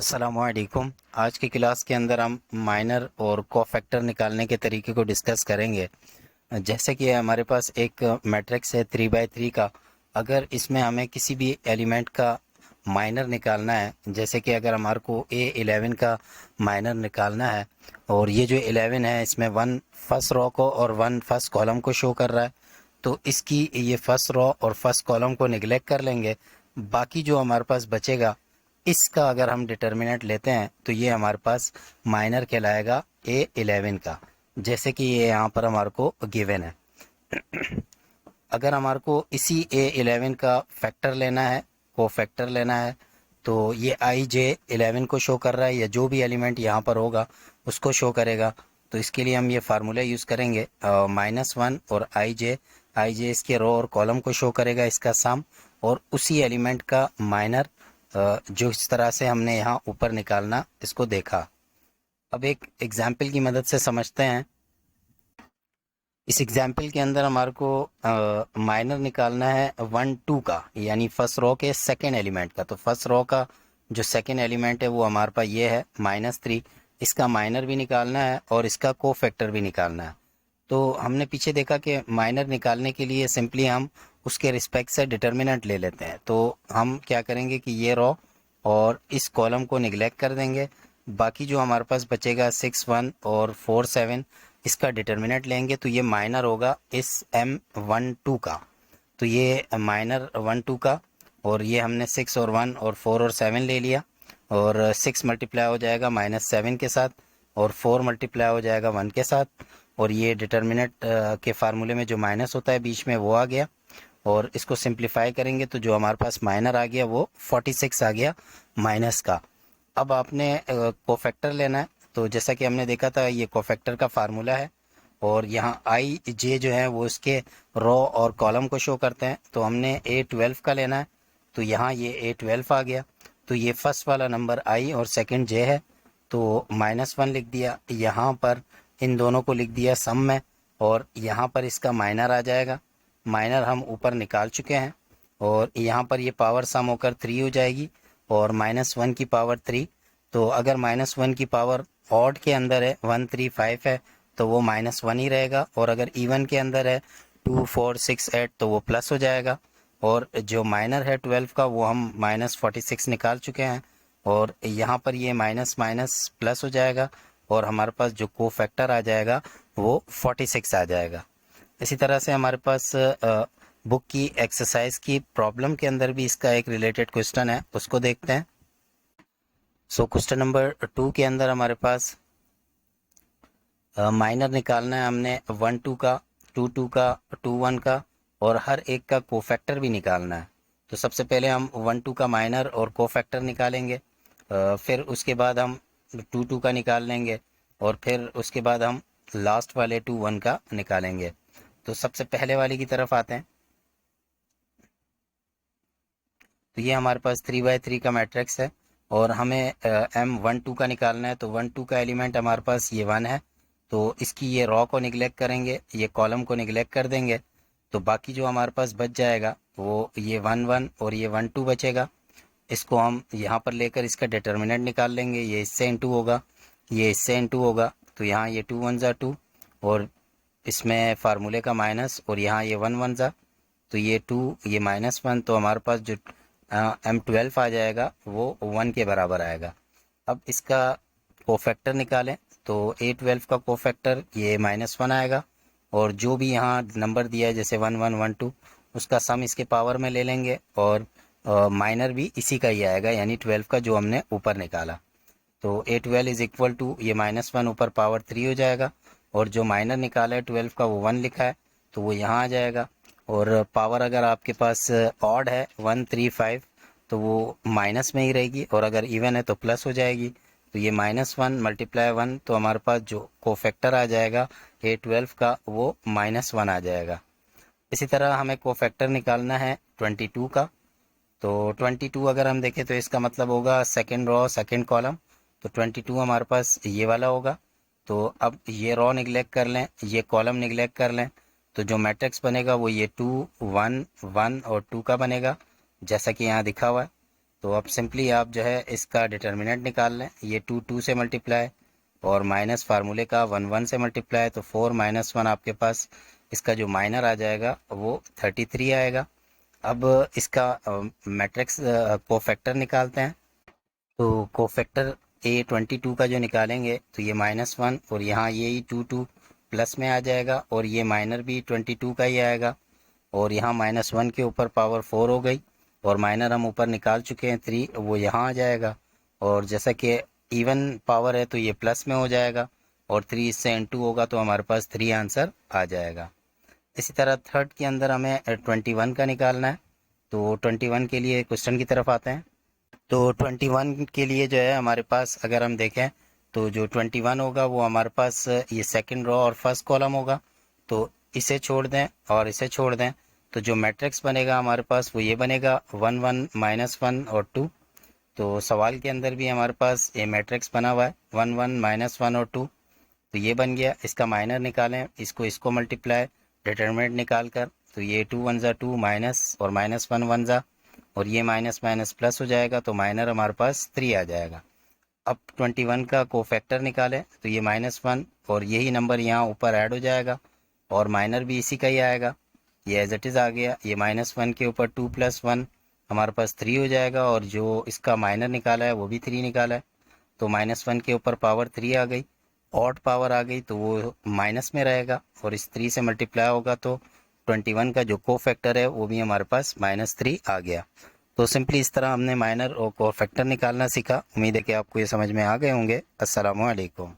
अस्सलामुअलैकुम। आज की क्लास के अंदर हम माइनर और कोफैक्टर निकालने के तरीके को डिस्कस करेंगे। जैसे कि हमारे पास एक मैट्रिक्स है 3 बाई 3 का। अगर इसमें हमें किसी भी एलिमेंट का माइनर निकालना है, जैसे कि अगर हमारे को A11 का माइनर निकालना है और ये जो 11 है इसमें 1 फर्स्ट रो को और 1 फर्स्ट कॉलम को शो कर रहा है, तो इसकी ये फर्स्ट रो और फर्स्ट कॉलम को निगलेक्ट कर लेंगे। बाकी जो हमारे पास बचेगा इसका अगर हम डिटर्मिनेंट लेते हैं तो ये हमारे पास माइनर कहलाएगा A11 का, जैसे कि ये यहाँ पर हमारे को गिवन है। अगर हमारे को इसी A11 का फैक्टर लेना है, को फैक्टर लेना है, तो ये IJ11 को शो कर रहा है या जो भी एलिमेंट यहाँ पर होगा उसको शो करेगा। तो इसके लिए हम ये फार्मूला यूज़ करेंगे -1 और आई जे इसके रो और कॉलम को शो करेगा इसका सम, और उसी एलिमेंट का माइनर जो इस तरह से हमने यहाँ ऊपर निकालना इसको देखा। अब एक एग्जाम्पल की मदद से समझते हैं। इस एग्जाम्पल के अंदर हमारे को माइनर निकालना है 1 2 का, यानी फर्स्ट रो के सेकेंड एलिमेंट का। तो फर्स्ट रो का जो सेकेंड एलिमेंट है वो हमारे पास ये है -3। इसका माइनर भी निकालना है और इसका को फैक्टर भी निकालना है। तो हमने पीछे देखा कि माइनर निकालने के लिए सिंपली हम उसके रिस्पेक्ट से डिटर्मिनेंट ले लेते हैं। तो हम क्या करेंगे कि ये रो और इस कॉलम को निगलेक्ट कर देंगे। बाकी जो हमारे पास बचेगा 6 1 और 4 7, इसका डिटर्मिनेंट लेंगे तो ये माइनर होगा इस M1 2 का। तो ये माइनर 1 2 का, और ये हमने 6 और 1 और 4 और 7 ले लिया, और 6 मल्टीप्लाई हो जाएगा -7 के साथ, और 4 मल्टीप्लाई हो जाएगा 1 के साथ, और ये डिटर्मिनेंट के फार्मूले में जो माइनस होता है बीच में वो आ गया। और इसको सिंप्लीफाई करेंगे तो जो हमारे पास माइनर आ गया वो 46 आ गया माइनस का। अब आपने कोफैक्टर लेना है, तो जैसा कि हमने देखा था ये कोफैक्टर का फार्मूला है, और यहाँ आई जे जो है वो इसके रो और कॉलम को शो करते हैं। तो हमने A12 का लेना है, तो यहाँ ये A12 आ गया। तो ये फर्स्ट वाला नंबर आई और सेकंड जे है, तो -1 लिख दिया यहाँ पर, इन दोनों को लिख दिया सम में, और यहाँ पर इसका माइनर आ जाएगा। माइनर हम ऊपर निकाल चुके हैं, और यहाँ पर ये पावर सम होकर 3 हो जाएगी, और -1 की पावर 3। तो अगर -1 की पावर ऑड के अंदर है 1 3 5 है तो वो -1 ही रहेगा, और अगर इवन के अंदर है 2 4 6 8 तो वो प्लस हो जाएगा। और जो माइनर है 12 का वो हम -46 निकाल चुके हैं, और यहाँ पर ये माइनस माइनस प्लस हो जाएगा, और हमारे पास जो को फैक्टर आ जाएगा वो 46 आ जाएगा। इसी तरह से हमारे पास बुक की एक्सरसाइज की प्रॉब्लम के अंदर भी इसका एक रिलेटेड क्वेश्चन है, उसको देखते हैं। सो क्वेश्चन नंबर 2 के अंदर हमारे पास माइनर निकालना है हमने 1 2 का, 2 2 का, 2 1 का, और हर एक का कोफैक्टर भी निकालना है। तो सबसे पहले हम 1 2 का माइनर और कोफैक्टर निकालेंगे, फिर उसके बाद हम 2 2 का निकाल लेंगे, और फिर उसके बाद हम लास्ट वाले 2 1 का निकालेंगे। तो सबसे पहले वाले की तरफ आते हैं। तो ये हमारे पास 3 बाई 3 का मैट्रिक्स है, और हमें M12 का निकालना है। तो 1 2 का एलिमेंट हमारे पास ये 1 है, तो इसकी ये रो को निगलेक्ट करेंगे, ये कॉलम को निगलेक्ट कर देंगे। तो बाकी जो हमारे पास बच जाएगा वो ये 1 1 और ये 1 2 बचेगा। इसको हम यहाँ पर लेकर इसका डिटर्मिनेंट निकाल लेंगे। ये इससे इंटू होगा, ये इससे इंटू होगा, तो यहाँ ये 2 1 ज़ा 2, और इसमें फार्मूले का माइनस, और यहाँ ये 1 1 ज़ा, तो ये 2 ये -1, तो हमारे पास जो M12 आ जाएगा वो 1 के बराबर आएगा। अब इसका कोफैक्टर निकालें, तो A12 का कोफैक्टर ये -1 आएगा, और जो भी यहाँ नंबर दिया है जैसे 1 1 1 2 उसका सम इसके पावर में ले लेंगे, और माइनर भी इसी का ही आएगा, यानी 12 का जो हमने ऊपर निकाला। तो A12 इज इक्वल टू ये -1 ऊपर पावर 3 हो जाएगा, और जो माइनर निकाला है 12 का वो 1 लिखा है तो वो यहाँ आ जाएगा। और पावर अगर आपके पास ऑड है 1 3 5 तो वो माइनस में ही रहेगी, और अगर इवन है तो प्लस हो जाएगी। तो ये -1 मल्टीप्लाई 1, तो हमारे पास जो कोफैक्टर आ जाएगा A12 का वो -1 आ जाएगा। इसी तरह हमें कोफैक्टर निकालना है 22 का। तो 22 अगर हम देखें तो इसका मतलब होगा सेकेंड रो सेकेंड कॉलम, तो 22 हमारे पास ये वाला होगा। तो अब ये रो निगलेक्ट कर लें, ये कॉलम निगलेक्ट कर लें, तो जो मैट्रिक्स बनेगा वो ये 2 1 1 और 2 का बनेगा, जैसा कि यहाँ दिखा हुआ है। तो अब सिंपली आप जो है इसका डिटर्मिनेंट निकाल लें। ये 2 से मल्टीप्लाई और माइनस फार्मूले का 1 से मल्टीप्लाई, तो 4 - 1 आपके पास इसका जो माइनर आ जाएगा वो 33 आएगा। अब इसका मैट्रिक्स कोफैक्टर निकालते हैं। तो कोफैक्टर A22 का जो निकालेंगे तो ये -1 और यहाँ ये 22 प्लस में आ जाएगा और ये माइनर भी 22 का ही आएगा और यहाँ -1 के ऊपर पावर 4 हो गई और माइनर हम ऊपर निकाल चुके हैं 3, वो यहाँ आ जाएगा। और जैसा कि इवन पावर है तो ये प्लस में हो जाएगा और 3 इससे इनटू होगा तो हमारे पास 3 आंसर आ जाएगा। इसी तरह थर्ड के अंदर हमें 21 का निकालना है। तो 21 के लिए क्वेश्चन की तरफ आते हैं। तो 21 के लिए जो है हमारे पास अगर हम देखें तो जो 21 होगा वो हमारे पास ये सेकंड रो और फर्स्ट कॉलम होगा। तो इसे छोड़ दें और इसे छोड़ दें तो जो मैट्रिक्स बनेगा हमारे पास वो ये बनेगा 1 1 -1 और 2। तो सवाल के अंदर भी हमारे पास ये मैट्रिक्स बना हुआ है 1 1 -1 और 2। तो ये बन गया। इसका माइनर निकालें, इसको मल्टीप्लाई डिटरमिनेंट निकाल कर, तो ये 2 1 ज़ा 2 माइनस और -1 1 ज़ा और ये माइनस माइनस प्लस हो जाएगा तो माइनर हमारे पास 3 आ जाएगा। अब 21 का कोफैक्टर निकालें तो ये -1 और यही नंबर यहाँ ऊपर ऐड हो जाएगा और माइनर भी इसी का ही आएगा। ये एज इट इज़ आ गया। ये -1 के ऊपर 2 + 1 हमारे पास 3 हो जाएगा और जो इसका माइनर निकाला है वो भी 3 निकाला है। तो -1 के ऊपर पावर 3 आ गई, ऑड पावर आ गई तो वो माइनस में रहेगा और इस 3 से मल्टीप्लाई होगा तो 21 का जो कोफैक्टर है वो भी हमारे पास -3 आ गया। तो सिंपली इस तरह हमने माइनर और कोफैक्टर निकालना सीखा। उम्मीद है कि आपको ये समझ में आ गए होंगे। अस्सलामु अलैकुम।